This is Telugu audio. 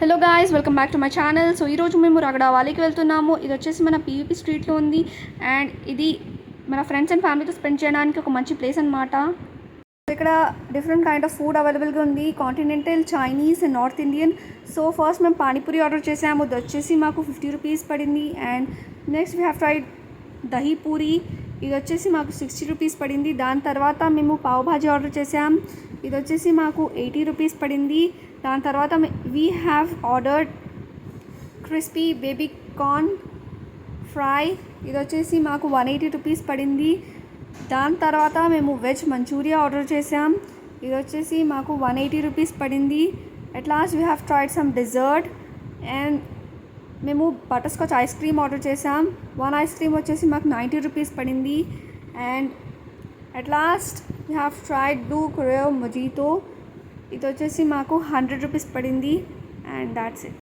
Hello guys, welcome back to my channel. So ఈరోజు మేము రగడ వాలీకి వెళ్తున్నాము. ఇది వచ్చేసి మన పీవీపీ స్ట్రీట్లో ఉంది అండ్ ఇది మన ఫ్రెండ్స్ అండ్ ఫ్యామిలీతో స్పెండ్ చేయడానికి ఒక మంచి ప్లేస్ అనమాట. ఇక్కడ డిఫరెంట్ కైండ్ ఆఫ్ ఫుడ్ అవైలబుల్గా ఉంది, continental, Chinese and north Indian. So first మేము పానీపూరి ఆర్డర్ చేసాము, ఇది వచ్చేసి మాకు 50 రూపీస్ పడింది. And next we have tried dahi puri, ఇది వచ్చేసి మాకు 60 రూపీస్ పడింది. దాని తర్వాత మేము పావ్ భాజీ ఆర్డర్ చేసాం, ఇది వచ్చేసి మాకు 80 రూపీస్ పడింది. దాని తర్వాత we have ordered crispy baby corn fry, ఇది వచ్చేసి మాకు 180 రూపీస్ పడింది. దాని తర్వాత మేము వెజ్ మంచూరియా ఆర్డర్ చేసాం, ఇది వచ్చేసి మాకు 180 రూపీస్ పడింది. At last we have tried some dessert and మేము butterscotch ice cream order చేసాం. 1 ఐస్ క్రీమ్ వచ్చేసి మాకు 90 రూపీస్ పడింది. And at last we have tried blue curacao mojito, ఇది వచ్చేసి మాకు 100 రూపీస్ పడింది. And that's it.